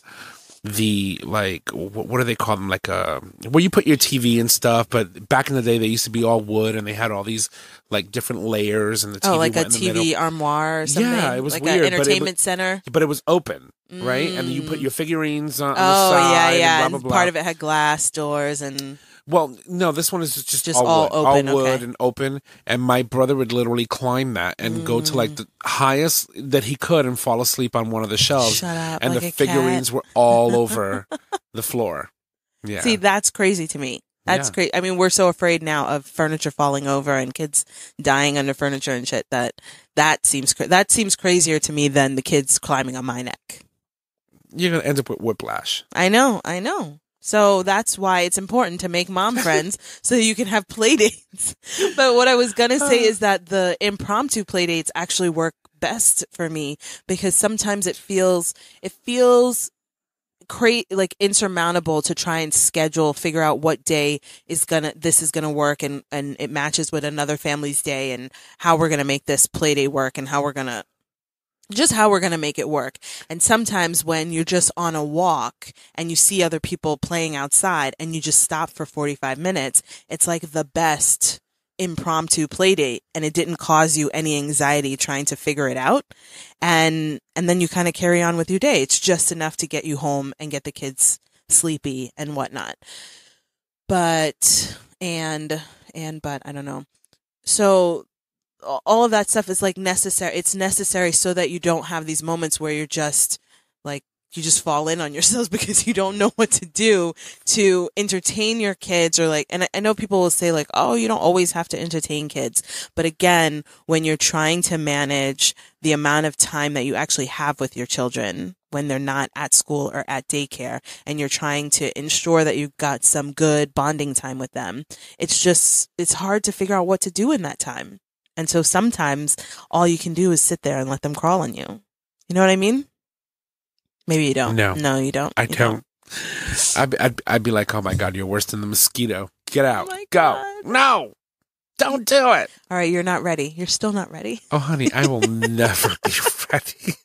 like what do they call them, like where you put your TV and stuff, but back in the day they used to be all wood and they had all these like different layers and the TV like a TV armoire or something. Yeah, it was like weird, an entertainment center, but it was open, right? And then you put your figurines on the side. Yeah, and blah, blah, blah. Part of it had glass doors and. Well, no, this one is just all open, all wood and open. And my brother would literally climb that and go to like the highest that he could and fall asleep on one of the shelves. Shut up, and like the a figurines cat. were all over the floor. Yeah. See, that's crazy to me. That's crazy. I mean, we're so afraid now of furniture falling over and kids dying under furniture and shit that seems crazier to me than the kids climbing on my neck. You're going to end up with whiplash. I know. So that's why it's important to make mom friends so you can have play dates. But what I was going to say is that the impromptu play dates actually work best for me because sometimes it feels like insurmountable to try and figure out what day this is gonna work and it matches with another family's day and how we're gonna make this play day work and how we're gonna make it work. And sometimes when you're just on a walk and you see other people playing outside and you just stop for 45 minutes, it's like the best impromptu play date and it didn't cause you any anxiety trying to figure it out. And then you kind of carry on with your day. It's just enough to get you home and get the kids sleepy and whatnot. But I don't know. So all of that stuff is like necessary. It's necessary so that you don't have these moments where you're just like, you just fall in on yourselves because you don't know what to do to entertain your kids or like, and I know people will say like, oh, you don't always have to entertain kids. But again, when you're trying to manage the amount of time that you actually have with your children when they're not at school or at daycare and you're trying to ensure that you've got some good bonding time with them, it's hard to figure out what to do in that time. And so sometimes all you can do is sit there and let them crawl on you. You know what I mean? Maybe you don't. No, you don't. I don't. I'd be like, oh my God, you're worse than the mosquito. Get out. Oh Go. God. No. Don't do it. All right, you're not ready. You're still not ready. Oh, honey, I will never be ready.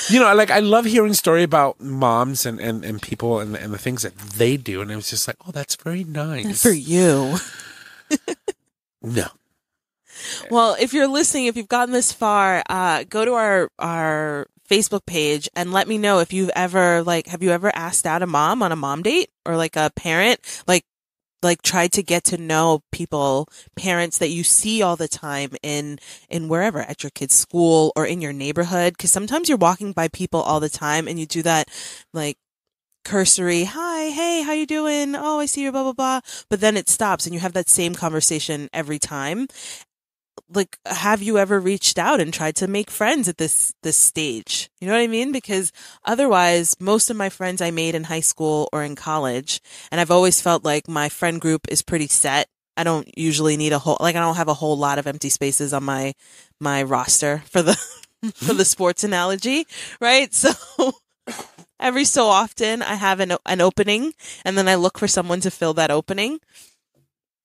You know, like I love hearing story about moms and people and the things that they do. And it was just like, oh, that's very nice. For you. No. Well, if you're listening, if you've gotten this far, go to our Facebook page and let me know if you've ever, like, have you ever asked out a mom on a mom date, or like a parent, like tried to get to know people, parents that you see all the time in wherever, at your kid's school or in your neighborhood. Cause sometimes you're walking by people all the time and you do that, like, cursory, hi, hey, how you doing? Oh, I see you, blah, blah, blah. But then it stops and you have that same conversation every time. Like, have you ever reached out and tried to make friends at this stage? You know what I mean? Because otherwise, most of my friends I made in high school or in college, and I've always felt like my friend group is pretty set. I don't usually need I don't have a whole lot of empty spaces on my roster for the for the sports analogy, right? So every so often I have an opening, and then I look for someone to fill that opening.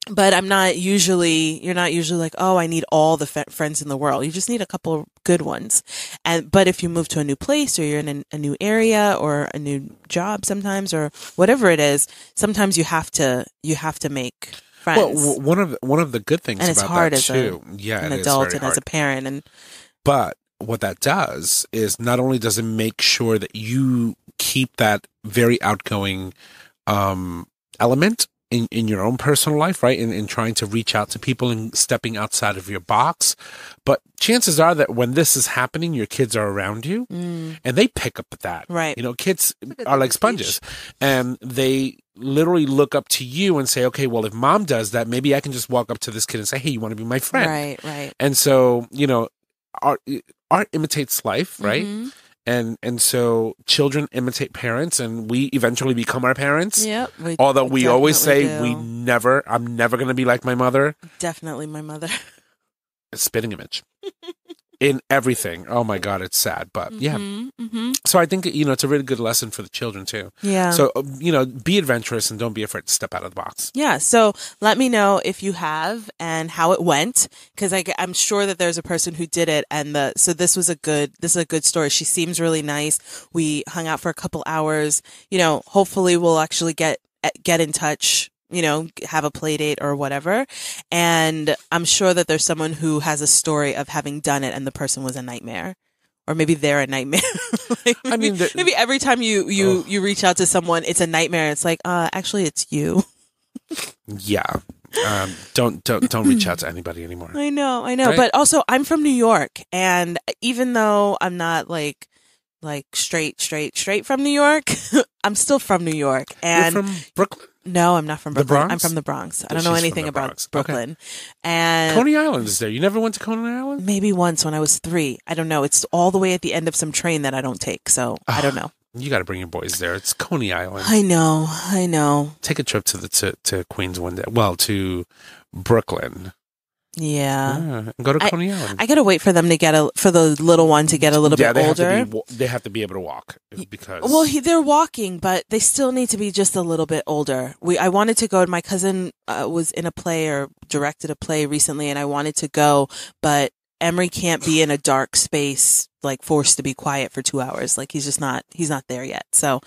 But you're not usually like, oh, I need all the friends in the world. You just need a couple of good ones. But if you move to a new place, or you're in a new area or a new job sometimes, or whatever it is, sometimes you have to make friends. Well, one of the good things and it's about hard that as too, an adult and as a parent. But what that does is not only does it make sure that you keep that very outgoing element in your own personal life, right? In trying to reach out to people and stepping outside of your box. But chances are that when this is happening, your kids are around you and they pick up at that. Right. You know, kids are like sponges, and they literally look up to you and say, okay, well, if mom does that, maybe I can just walk up to this kid and say, hey, you want to be my friend? Right, right. And so, you know, art imitates life, right? Mm-hmm. And so children imitate parents, and we eventually become our parents. Yep. Although we always say do. I'm never going to be like my mother. Definitely my mother. A spitting image in everything. Oh my God, it's sad, but yeah. Mm-hmm. So I think, you know, it's a really good lesson for the children too. Yeah. So, you know, be adventurous and don't be afraid to step out of the box. Yeah. So let me know if you have and how it went, because I'm sure that there's a person who did it, and so this is a good story. She seems really nice. We hung out for a couple hours. You know, hopefully we'll actually get in touch, you know, have a play date or whatever. And I'm sure that there's someone who has a story of having done it and the person was a nightmare. Or maybe they're a nightmare. Like, I mean, maybe every time you reach out to someone, it's a nightmare. It's like, actually, it's you. Yeah. Don't reach out to anybody anymore. I know. Right? But also, I'm from New York, and even though I'm not like straight from New York, I'm still from New York. And you're from Brooklyn? No, I'm not from Brooklyn. Bronx? I'm from the Bronx. I don't know anything about Brooklyn. Okay. And Coney Island is there. You never went to Coney Island? Maybe once when I was 3. I don't know. It's all the way at the end of some train that I don't take, so I don't know. You got to bring your boys there. It's Coney Island. I know. Take a trip to Queens one day. Well, to Brooklyn. Yeah. Go to Coney Island. I gotta wait for them to for the little one to get a little bit older. They have to be able to walk because. Well, they're walking, but they still need to be just a little bit older. I wanted to go. My cousin was in a play or directed a play recently, and I wanted to go, but Emery can't be in a dark space, like forced to be quiet for 2 hours. Like he's not there yet. So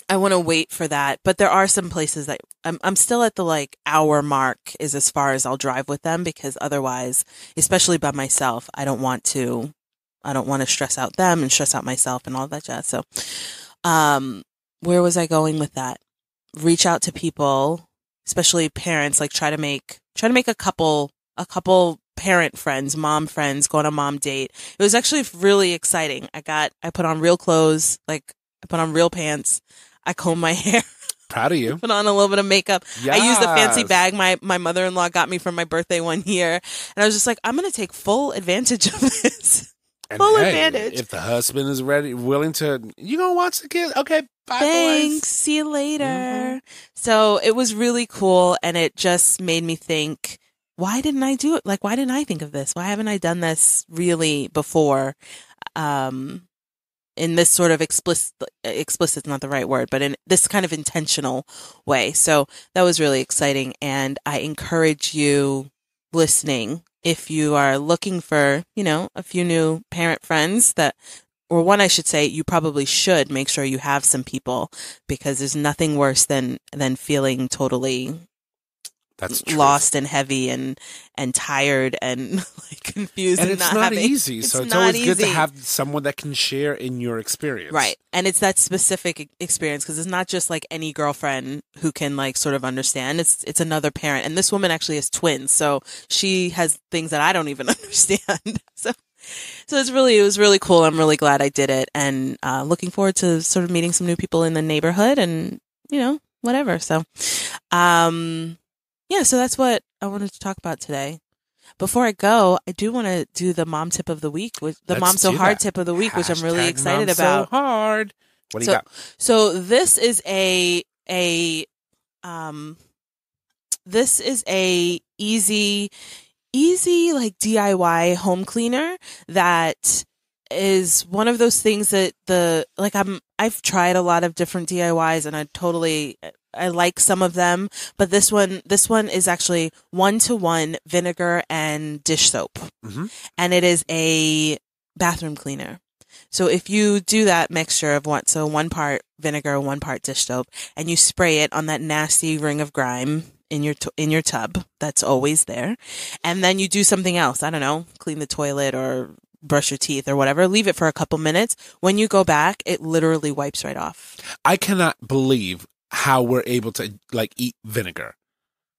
I want to wait for that. But there are some places that I'm still at the like hour mark is as far as I'll drive with them, because otherwise, especially by myself, I don't want to stress out them and stress out myself and all that jazz. So, where was I going with that? Reach out to people, especially parents, like try to make a couple parent friends, mom friends, go on a mom date. It was actually really exciting. I put on real clothes, like I put on real pants. I combed my hair. Proud of you. Put on a little bit of makeup. Yes. I used a fancy bag my mother-in-law got me for my birthday one year. And I was just like, I'm going to take full advantage of this. And full hey, advantage. If the husband is willing to, you going to watch the kids? Okay, bye, Thanks. boys. See you later. Mm-hmm. So it was really cool. And it just made me think, why didn't I do it? Like, why didn't I think of this? Why haven't I done this really before? In this sort of explicit is not the right word, but in this kind of intentional way. So that was really exciting. And I encourage you listening, if you are looking for, you know, a few new parent friends or one, I should say, you probably should make sure you have some people, because there's nothing worse than feeling totally That's true. lost and heavy and tired and like confused and and it's not not having, easy. So it's always good to have someone that can share in your experience. Right. And it's that specific experience because it's not just like any girlfriend who can like sort of understand. It's another parent. And this woman actually has twins. So she has things that I don't even understand. So it was really cool. I'm really glad I did it and looking forward to sort of meeting some new people in the neighborhood and, whatever. So, yeah, so that's what I wanted to talk about today. Before I go, I do want to do the mom tip of the week, the Mom So Hard tip of the week, which I'm really excited about. Mom So Hard. What do you got? So this is a easy like DIY home cleaner that is one of those things that I've tried a lot of different DIYs and I like some of them, but this one is actually 1-to-1 vinegar and dish soap. Mm-hmm. And it is a bathroom cleaner. So if you do that mixture of 1 part vinegar, 1 part dish soap, and you spray it on that nasty ring of grime in your tub, that's always there. And then you do something else. I don't know, clean the toilet or brush your teeth or whatever. Leave it for a couple minutes. When you go back, it literally wipes right off. I cannot believe how we're able to like eat vinegar.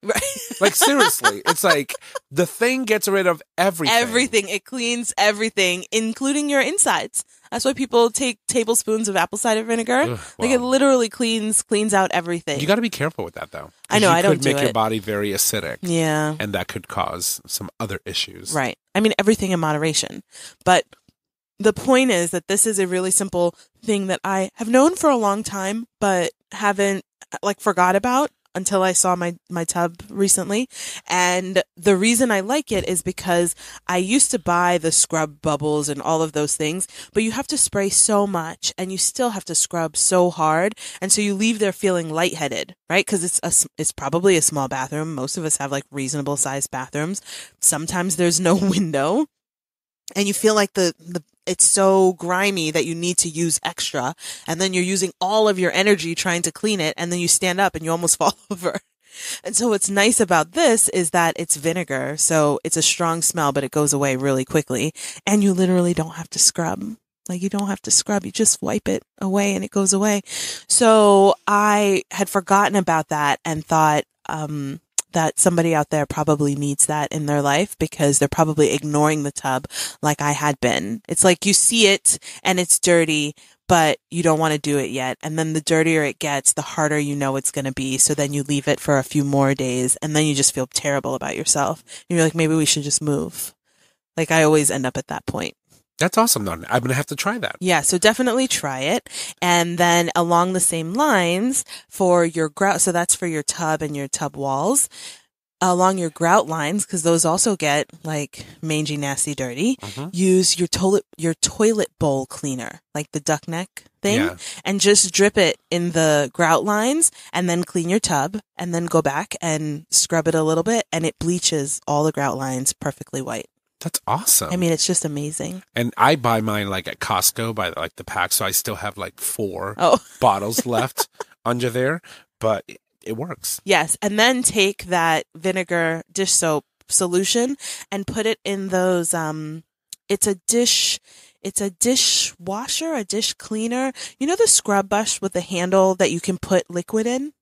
Right. Like seriously, it's like the thing gets rid of everything. Everything. It cleans everything, including your insides. That's why people take tablespoons of apple cider vinegar. Ugh, like it literally cleans out everything. You got to be careful with that though. I know. I don't do it. Could make your body very acidic. Yeah. And that could cause some other issues. Right. I mean, everything in moderation. But the point is that this is a really simple thing that I have known for a long time, but haven't forgot about until I saw my tub recently. And the reason I like it is because I used to buy the scrub bubbles and all of those things, but you have to spray so much and you still have to scrub so hard. And so you leave there feeling lightheaded, right? Because it's probably a small bathroom. Most of us have like reasonable sized bathrooms. Sometimes there's no window. And you feel like it's so grimy that you need to use extra. And then you're using all of your energy trying to clean it. And then you stand up and you almost fall over. And so what's nice about this is that it's vinegar. So it's a strong smell, but it goes away really quickly. And you literally don't have to scrub. Like you don't have to scrub. You just wipe it away and it goes away. So I had forgotten about that and thought, that somebody out there probably needs that in their life because they're probably ignoring the tub like I had been. It's like you see it and it's dirty, but you don't want to do it yet. And then the dirtier it gets, the harder you know it's going to be. So then you leave it for a few more days and then you just feel terrible about yourself. And you're like, maybe we should just move. Like I always end up at that point. That's awesome, though. I'm going to have to try that. Yeah, so definitely try it. And then along the same lines for your grout, so that's for your tub and your tub walls. Along your grout lines, because those also get like mangy, nasty, dirty, use your toilet bowl cleaner, like the duck neck thing, and just drip it in the grout lines and then clean your tub and then go back and scrub it a little bit and it bleaches all the grout lines perfectly white. That's awesome. I mean, it's just amazing. And I buy mine like at Costco by like the pack, so I still have like 4 bottles left under there, but it works. Yes, and then take that vinegar dish soap solution and put it in those it's a dishwasher, a dish cleaner. You know the scrub brush with the handle that you can put liquid in?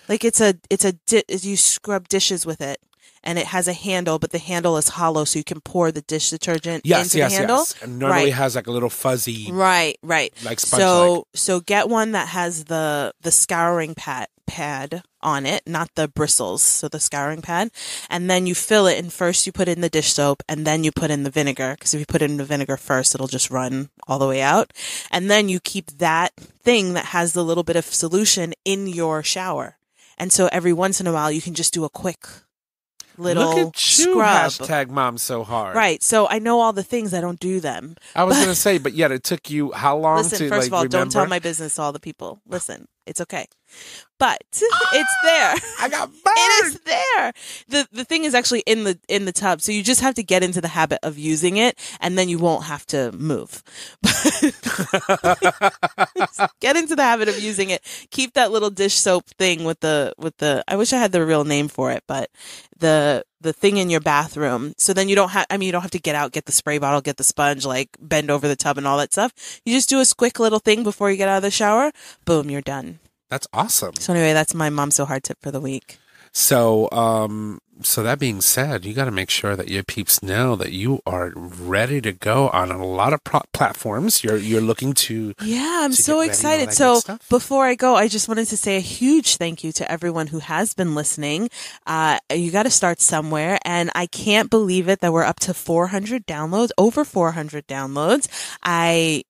Like you scrub dishes with it. And it has a handle, but the handle is hollow, so you can pour the dish detergent into the handle. Yes. And normally has like a little fuzzy, right, like sponge. So get one that has the scouring pad on it, not the bristles. So the scouring pad, and then you fill it. And first you put in the dish soap, and then you put in the vinegar. Because if you put in the vinegar first, it'll just run all the way out. And then you keep that thing that has the little bit of solution in your shower. And so every once in a while, you can just do a quick little Look at you, scrub. hashtag Mom So Hard. Right. So I know all the things. I don't do them. I was going to say, but yet it took you how long Listen, to first of all, remember? don't tell my business to all the people. Listen, It's okay. But it's there. I got burned. It is there. The thing is actually in the tub, so you just have to get into the habit of using it, and then you won't have to move. Get into the habit of using it. Keep that little dish soap thing with the. I wish I had the real name for it, but the thing in your bathroom. So then you don't have. I mean, you don't have to get out, get the spray bottle, get the sponge, like bend over the tub and all that stuff. You just do a quick little thing before you get out of the shower. Boom, you're done. That's awesome. So anyway, that's my Mom So Hard tip for the week. So, so that being said, you got to make sure that your peeps know that you are ready to go on a lot of platforms. You're looking to. Yeah, I'm so excited. So before I go, I just wanted to say a huge thank you to everyone who has been listening. You got to start somewhere, and I can't believe it that we're up to 400 downloads, over 400 downloads. I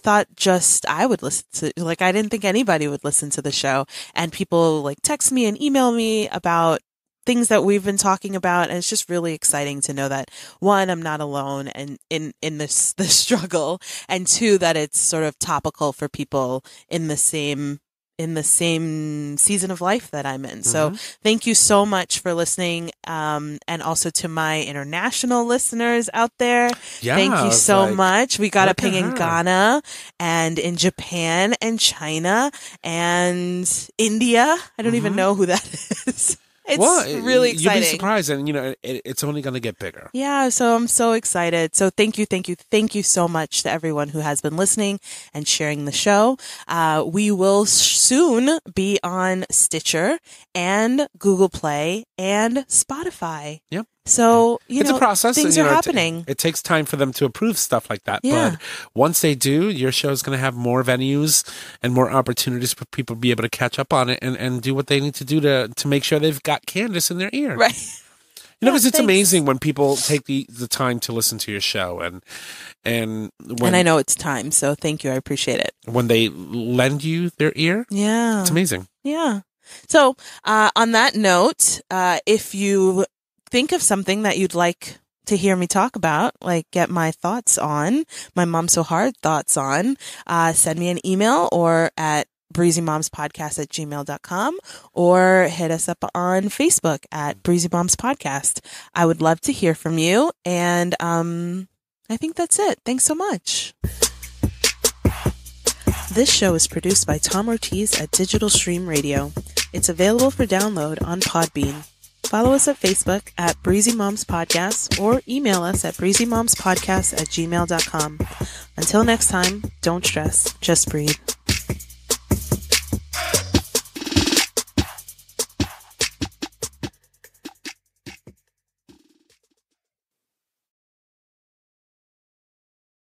thought just I would listen to, like, I didn't think anybody would listen to the show, and people like text me and email me about things that we've been talking about, and it's just really exciting to know that, one, I'm not alone and in this struggle, and two, that it's sort of topical for people in the same season of life that I'm in. So thank you so much for listening, and also to my international listeners out there. Yeah, thank you so much. We got a ping in Ghana and in Japan and China and India. I don't even know who that is. It's really exciting. You'll be surprised, and it's only going to get bigger. Yeah, so I'm so excited. So thank you so much to everyone who has been listening and sharing the show. We will soon be on Stitcher and Google Play and Spotify. Yep. So, it's a process. Things are happening. It takes time for them to approve stuff like that. Yeah. But once they do, your show is going to have more venues and more opportunities for people to be able to catch up on it and do what they need to do to make sure they've got Candace in their ear. Right. Because it's amazing when people take the time to listen to your show. And I know it's time, so thank you. I appreciate it. When they lend you their ear. Yeah. It's amazing. Yeah. So on that note, if you think of something that you'd like to hear me talk about, like get my thoughts on, my Mom So Hard thoughts on, send me an email or at breezymomspodcast@gmail.com or hit us up on Facebook at Breezy Moms Podcast. I would love to hear from you. And I think that's it. Thanks so much. This show is produced by Tom Ortiz at Digital Stream Radio. It's available for download on Podbean. Follow us at Facebook at Breezy Moms Podcast or email us at breezymomspodcast@gmail.com. Until next time, don't stress, just breathe.